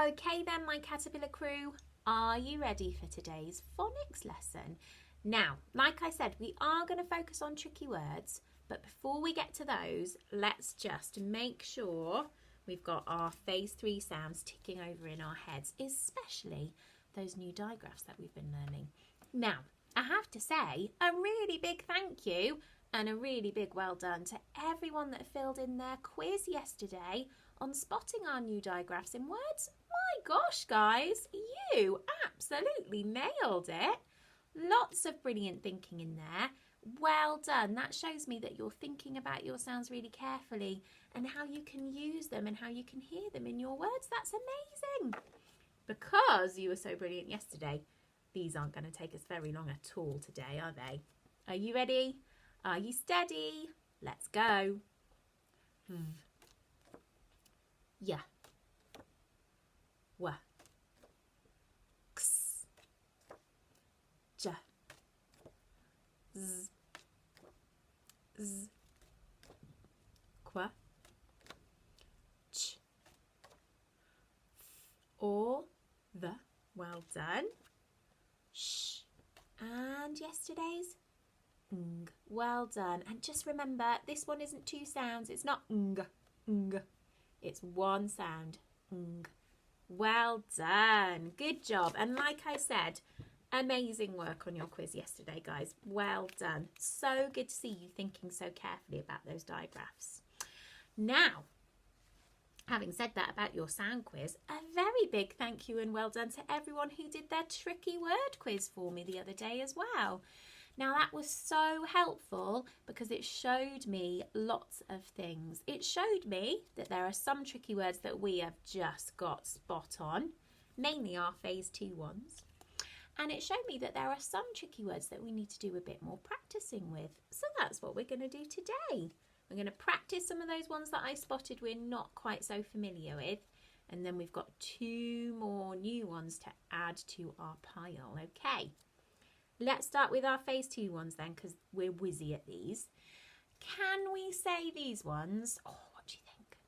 Okay then, my caterpillar crew, are you ready for today's phonics lesson? Now, like I said, we are going to focus on tricky words, but before we get to those, let's just make sure we've got our phase 3 sounds ticking over in our heads, especially those new digraphs that we've been learning. Now, I have to say a really big thank you and a really big well done to everyone that filled in their quiz yesterday on spotting our new digraphs in words. My gosh, guys, you absolutely nailed it. Lots of brilliant thinking in there. Well done. That shows me that you're thinking about your sounds really carefully and how you can use them and how you can hear them in your words. That's amazing. Because you were so brilliant yesterday, these aren't going to take us very long at all today, are they? Are you ready? Are you steady? Let's go. Yeah. Wa. X. Ja. Z. Z. Qua. Ch. Or the. Well done. Sh. And yesterday's ng. Well done. And just remember, this one isn't two sounds. It's not ng. Ng. It's one sound. Ng. Well done. Good job. And like I said, amazing work on your quiz yesterday, guys. Well done. So good to see you thinking so carefully about those digraphs. Now, having said that about your sound quiz, a very big thank you and well done to everyone who did their tricky word quiz for me the other day as well. Now that was so helpful because it showed me lots of things. It showed me that there are some tricky words that we have just got spot on, mainly our phase 2 ones. And it showed me that there are some tricky words that we need to do a bit more practicing with. So that's what we're going to do today. We're going to practice some of those ones that I spotted we're not quite so familiar with. And then we've got 2 more new ones to add to our pile. Okay. Let's start with our phase 2 ones then, because we're whizzy at these. Can we say these ones? Oh, what do you think?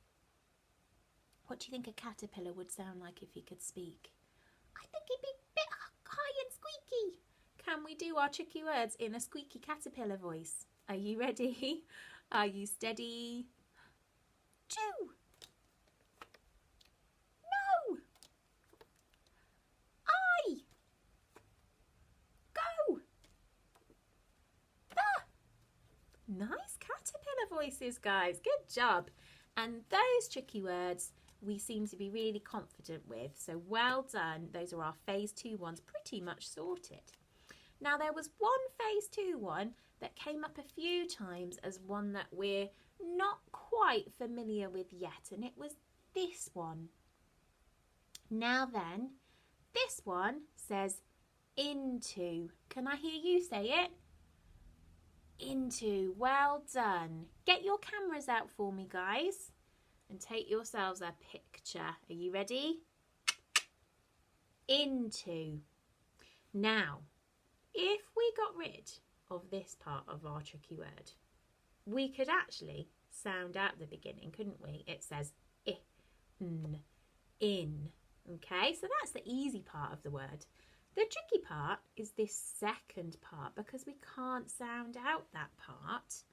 What do you think a caterpillar would sound like if he could speak? I think he'd be a bit high and squeaky. Can we do our tricky words in a squeaky caterpillar voice? Are you ready? Are you steady? 2. No. I. Go. The. Nice caterpillar voices, guys. Good job. And those tricky words we seem to be really confident with. So well done. Those are our phase 2 ones pretty much sorted. Now there was one phase 2 one that came up a few times as one that we're not quite familiar with yet, and it was this one. Now then, this one says into. Can I hear you say it? Into. Well done. Get your cameras out for me, guys, and take yourselves a picture. Are you ready? Into. Now, if we got rid of this part of our tricky word, we could actually sound out the beginning, couldn't we? It says I, n, in. Okay, so that's the easy part of the word. The tricky part is this second part because we can't sound out that part.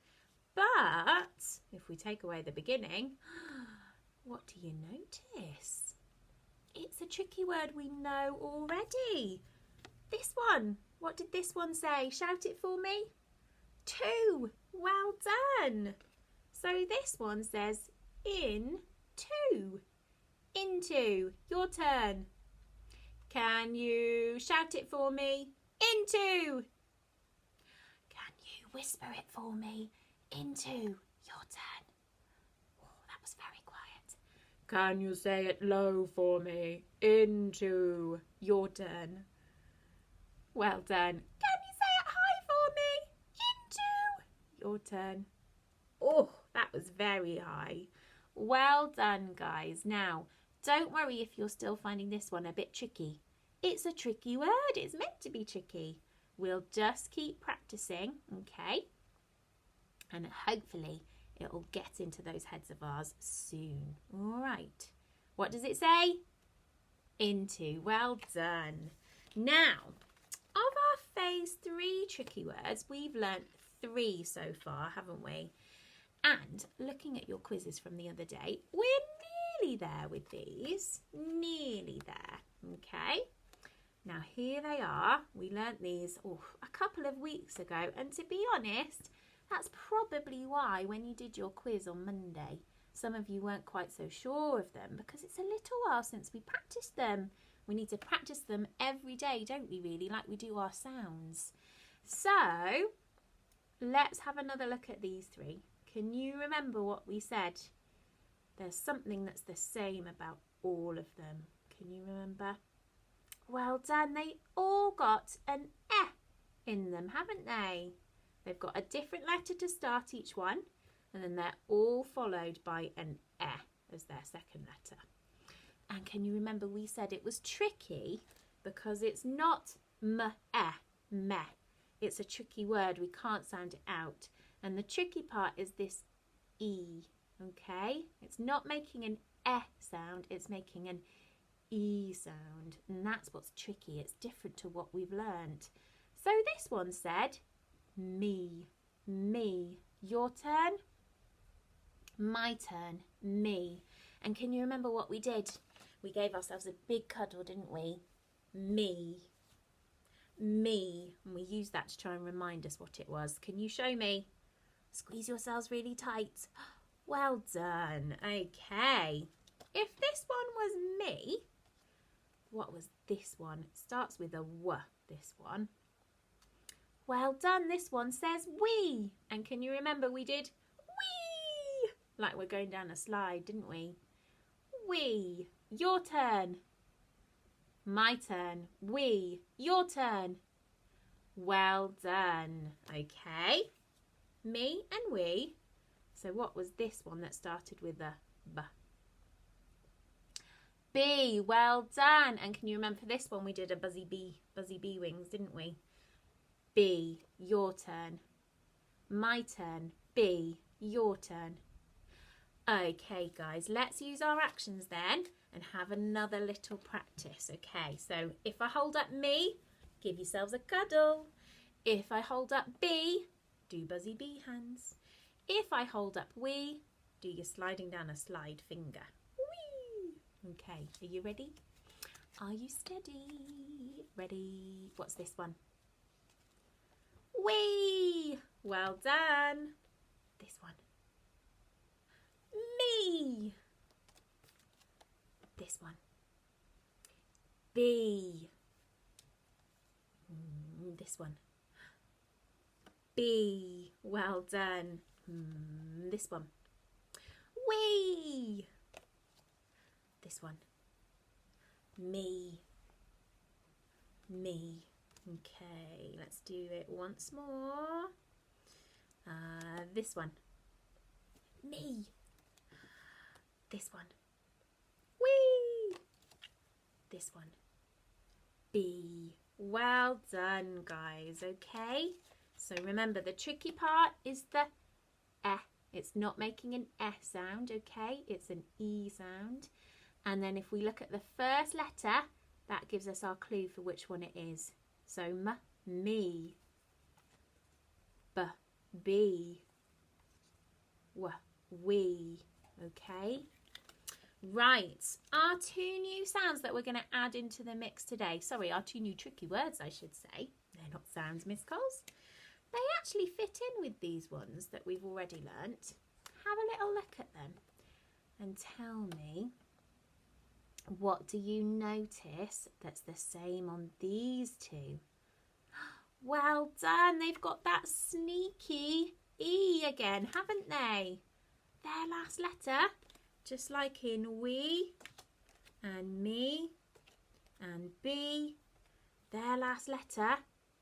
But if we take away the beginning, what do you notice? It's a tricky word we know already. This one. What did this one say? Shout it for me. 2. Well done. So this one says in 2. Into. Your turn. Can you shout it for me? Into. Can you whisper it for me? Into. Your turn. Oh, that was very quiet. Can you say it low for me? Into. Your turn. Well done. Can you say it high for me? Into. Your turn. Oh, that was very high. Well done, guys. Now, don't worry if you're still finding this one a bit tricky. It's a tricky word. It's meant to be tricky. We'll just keep practicing, okay? And hopefully it'll get into those heads of ours soon. All right. What does it say? Into. Well done. Now, of our phase 3 tricky words, we've learnt 3 so far, haven't we? And looking at your quizzes from the other day, we're nearly there with these. Nearly there. Okay. Now here they are. We learnt these a couple of weeks ago, and to be honest, that's probably why when you did your quiz on Monday, some of you weren't quite so sure of them, because it's a little while since we practiced them. We need to practice them every day, don't we really, like we do our sounds. So let's have another look at these 3. Can you remember what we said? There's something that's the same about all of them. Can you remember? Well done. They all got an eh in them, haven't they? They've got a different letter to start each one, and then they're all followed by an eh as their second letter. And can you remember we said it was tricky because it's not meh. It's a tricky word. We can't sound it out. And the tricky part is this E, okay? It's not making an eh sound, it's making an E sound. And that's what's tricky. It's different to what we've learnt. So this one said, me. Your turn? My turn. Me. And can you remember what we did? We gave ourselves a big cuddle, didn't we? Me. And we used that to try and remind us what it was. Can you show me? Squeeze yourselves really tight. Well done. Okay. If this one was me, what was this one? It starts with a W, this one. Well done. This one says we. And can you remember we did wee? Like we're going down a slide, didn't we? We. Your turn. My turn. We. Your turn. Well done. Okay. Me and we. So what was this one that started with a B? B. Well done. And can you remember for this one we did a buzzy bee wings, didn't we? B. Your turn. My turn. B. Your turn. Okay, guys, let's use our actions then and have another little practice. Okay, so if I hold up me, give yourselves a cuddle. If I hold up B, do buzzy bee hands. If I hold up we, do your sliding down a slide finger. Whee! Okay, are you ready? Are you steady? Ready? What's this one? Wee! Well done. This one. Me. This one. B. This one. B. Well done. This one. Wee. This one. Me. Okay, let's do it once more. This one. Me. This one. Wee. This one. B. Well done, guys. Okay, so remember the tricky part is the eh. It's not making an eh sound, okay? It's an E sound. And then if we look at the first letter, that gives us our clue for which one it is. So me. B. B. W. We. Okay. Right, our 2 new sounds that we're going to add into the mix today. Sorry, our 2 new tricky words, I should say. They're not sounds, Miss Coles. They actually fit in with these ones that we've already learnt. Have a little look at them and tell me, what do you notice that's the same on these 2? Well done, they've got that sneaky E again, haven't they? Their last letter. Just like in we and me and B, their last letter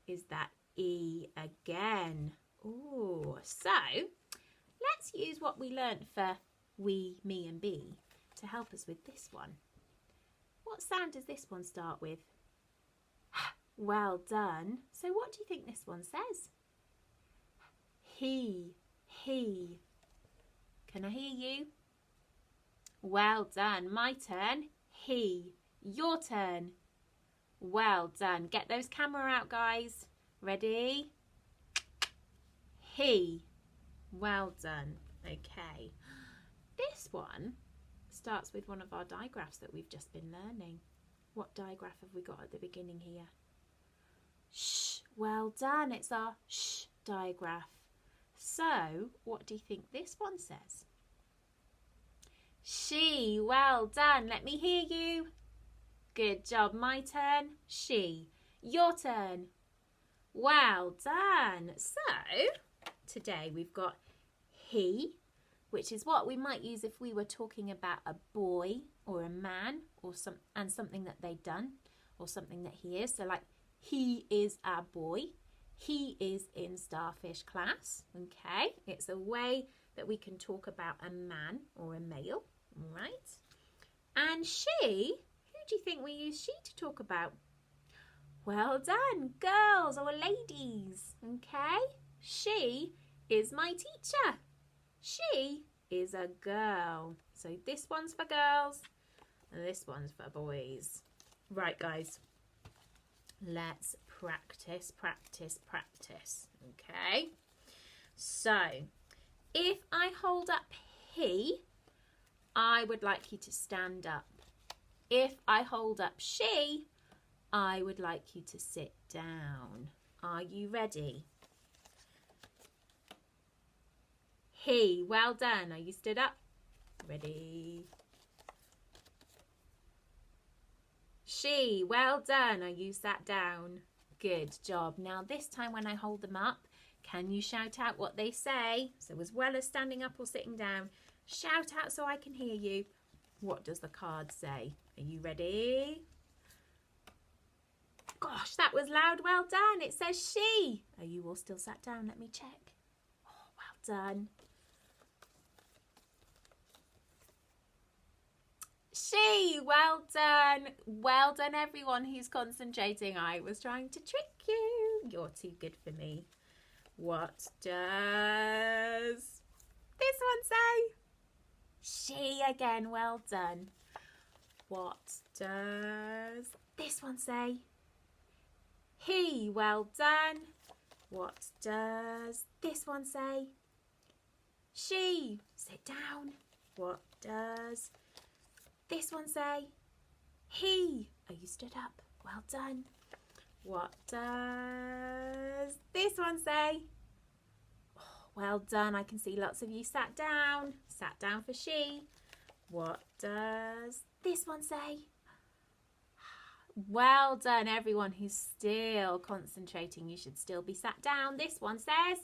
is that E again. Ooh, so let's use what we learnt for we, me and B to help us with this one. What sound does this one start with? Well done. So what do you think this one says? He. Can I hear you? Well done. My turn. He. your turn. Well done. Get those camera out, guys. Ready? He. Well done. Okay. This one starts with one of our digraphs that we've just been learning. What digraph have we got at the beginning here? Shh. Well done. It's our shh digraph. So, what do you think this one says? She. Well done. Let me hear you. Good job. My turn. She. Your turn. Well done. So, today we've got he, which is what we might use if we were talking about a boy or a man or something that they've done or something that he is. So like, he is a boy. He is in Starfish class. Okay, it's a way that we can talk about a man or a male. All right. And she, who do you think we use she to talk about? Well done, girls or ladies. Okay, she is my teacher. She is a girl. So this one's for girls and this one's for boys. Right, guys, let's practice, practice, practice. Okay, so if I hold up he, I would like you to stand up. If I hold up she, I would like you to sit down. Are you ready? He, well done. Are you stood up? Ready? She, well done. Are you sat down? Good job. Now this time when I hold them up, can you shout out what they say? So as well as standing up or sitting down, shout out so I can hear you. What does the card say? Are you ready? Gosh, that was loud. Well done. It says she. Are you all still sat down? Let me check. Oh, well done. She, well done. Well done, everyone who's concentrating. I was trying to trick you. You're too good for me. What does this one say? She again. Well done. What does this one say? He, well done. What does this one say? She, sit down. What does this one say? He, are you stood up? Well done. What does this one say? Oh, well done. I can see lots of you sat down. Sat down for she. What does this one say? Well done, everyone who's still concentrating. You should still be sat down. This one says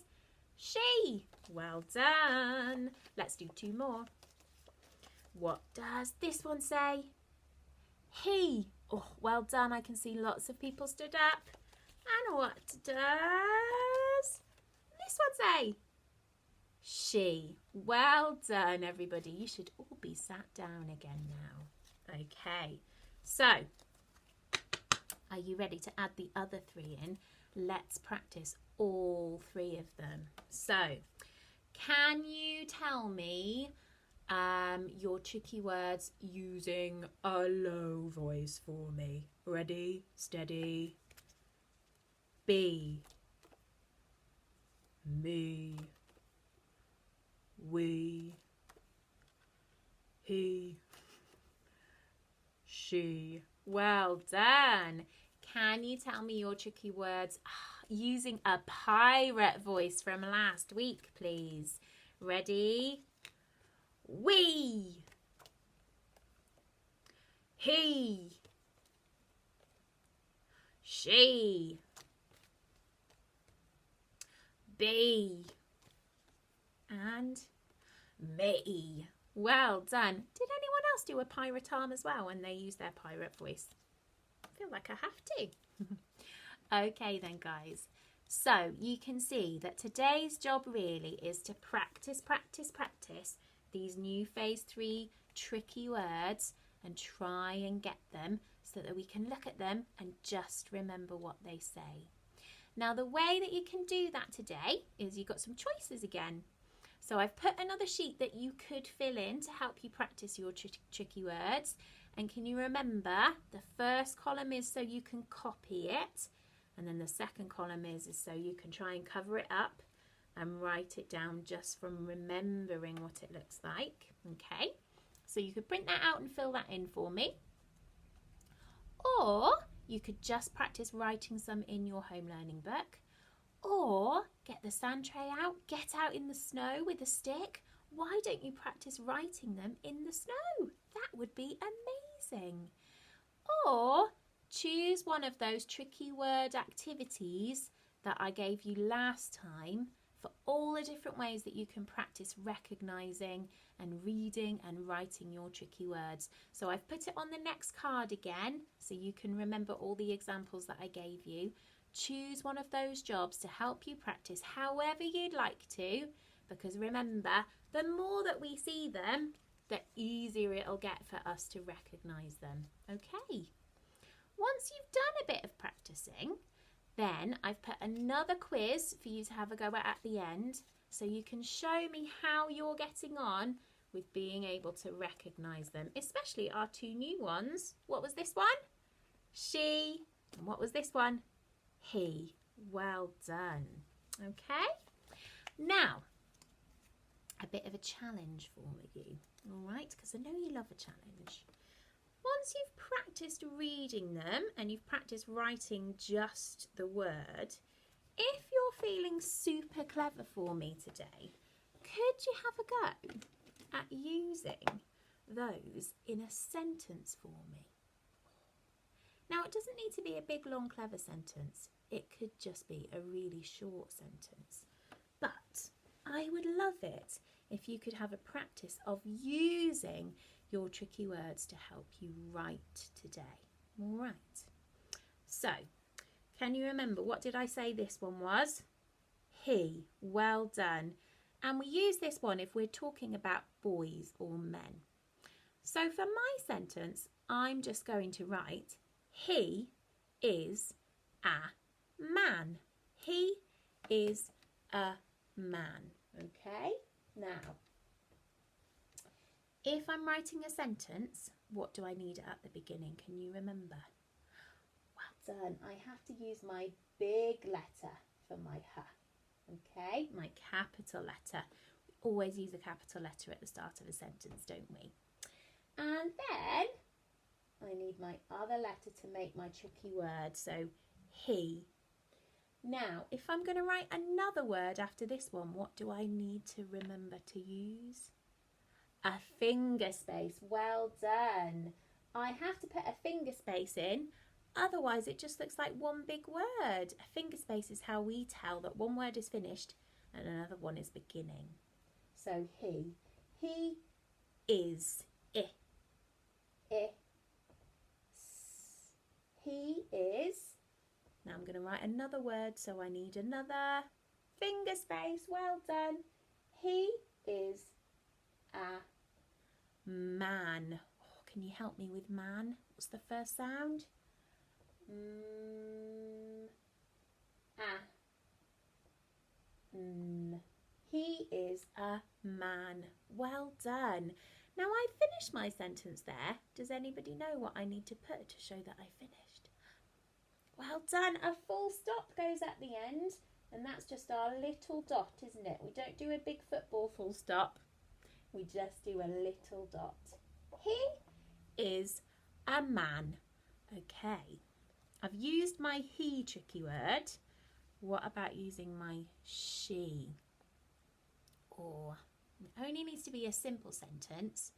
she. Well done. Let's do two more. What does this one say? He. Oh, well done. I can see lots of people stood up. And what does this one say? She. Well done, everybody. You should all be sat down again now. Okay. So, are you ready to add the other three in? Let's practice all three of them. So, can you tell me your tricky words using a low voice for me? Ready, steady. Be, me, we, he, she. Well done. Can you tell me your tricky words using a pirate voice from last week, please? Ready? We, he, she, be, and me. Well done. Did anyone else do a pirate arm as well when they use their pirate voice? I feel like I have to. Okay then, guys. So you can see that today's job really is to practice, practice, practice these new phase 3 tricky words and try and get them so that we can look at them and just remember what they say. Now the way that you can do that today is you've got some choices again. So I've put another sheet that you could fill in to help you practice your tricky words, And can you remember, the first column is so you can copy it, and then the second column is so you can try and cover it up and write it down just from remembering what it looks like. Okay, so you could print that out and fill that in for me. Or you could just practice writing some in your home learning book. Or get the sand tray out, get out in the snow with a stick. Why don't you practice writing them in the snow? That would be amazing. Or choose one of those tricky word activities that I gave you last time for all the different ways that you can practice recognising and reading and writing your tricky words. So I've put it on the next card again so you can remember all the examples that I gave you. Choose one of those jobs to help you practice however you'd like to, because remember, the more that we see them, the easier it'll get for us to recognise them. Okay. Once you've done a bit of practicing, then I've put another quiz for you to have a go at the end, so you can show me how you're getting on with being able to recognise them, especially our two new ones. What was this one? She. And what was this one? He. Well done. Okay. Now, a bit of a challenge for you, all right? Because I know you love a challenge. Once you've practiced reading them and you've practiced writing just the word, if you're feeling super clever for me today, could you have a go at using those in a sentence for me? Now, it doesn't need to be a big, long, clever sentence. It could just be a really short sentence. But I would love it if you could have a practice of using your tricky words to help you write today. All right. So, can you remember, what did I say this one was? He. Well done. And we use this one if we're talking about boys or men. So for my sentence, I'm just going to write, he is a man. He is a man. Okay? Now, if I'm writing a sentence, what do I need at the beginning? Can you remember? Well done. I have to use my big letter for my H. Okay? My capital letter. We always use a capital letter at the start of a sentence, don't we? And then I need my other letter to make my tricky word. So, he. Now, if I'm going to write another word after this one, what do I need to remember to use? A finger space. Well done. I have to put a finger space in, otherwise it just looks like one big word. A finger space is how we tell that one word is finished and another one is beginning. So he is. He is. Now I'm going to write another word, so I need another finger space. Well done. He is a man. Oh, can you help me with man? What's the first sound? He is a man. Well done. Now I've finished my sentence there. Does anybody know what I need to put to show that I finished? Well done. A full stop goes at the end, and that's just our little dot, isn't it? We don't do a big football full stop. We just do a little dot. He is a man. Okay. I've used my he tricky word. What about using my she? Or it only needs to be a simple sentence.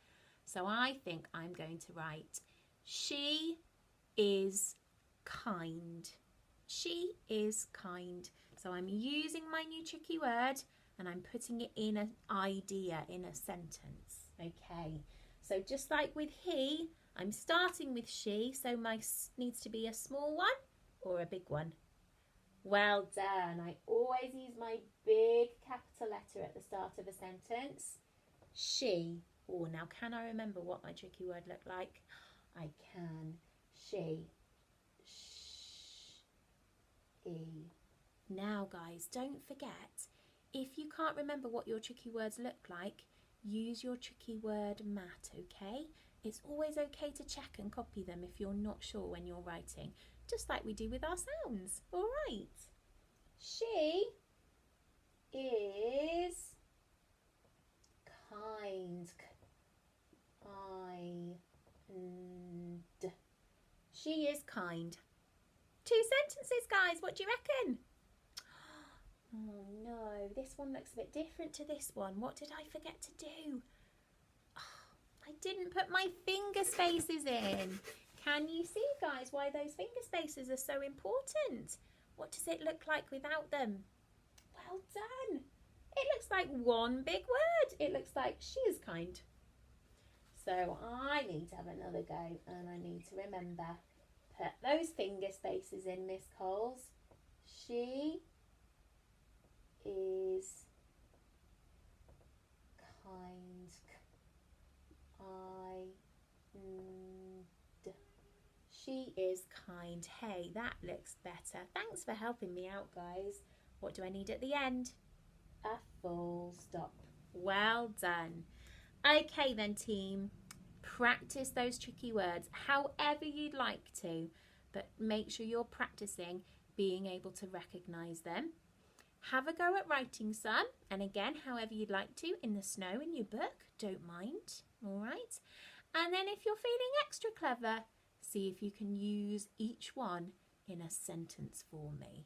So I think I'm going to write, she is kind. She is kind. So I'm using my new tricky word and I'm putting it in an idea, in a sentence. Okay, so just like with he, I'm starting with she, so my needs to be a small one or a big one. Well done. I always use my big capital letter at the start of a sentence. She. Oh, now can I remember what my tricky word looked like? I can. She. E. Now guys, don't forget, if you can't remember what your tricky words look like, use your tricky word mat, okay? It's always okay to check and copy them if you're not sure when you're writing, just like we do with our sounds. All right. She is kind. She is kind. 2 sentences, guys. What do you reckon? Oh no, this one looks a bit different to this one. What did I forget to do? Oh, I didn't put my finger spaces in. Can you see, guys, why those finger spaces are so important? What does it look like without them? Well done. It looks like one big word. It looks like she is kind. So I need to have another go and I need to remember. Put those finger spaces in, Miss Coles. She is kind. She is kind. Hey, that looks better. Thanks for helping me out, guys. What do I need at the end? A full stop. Well done. Okay then, team. Practice those tricky words however you'd like to, but make sure you're practicing being able to recognise them. Have a go at writing some, and again, however you'd like to, in the snow in your book, don't mind, all right? And then if you're feeling extra clever, see if you can use each one in a sentence for me.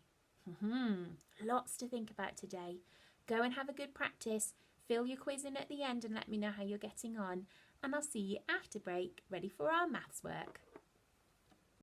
Lots to think about today. Go and have a good practice. Fill your quiz in at the end and let me know how you're getting on. And I'll see you after break, ready for our maths work.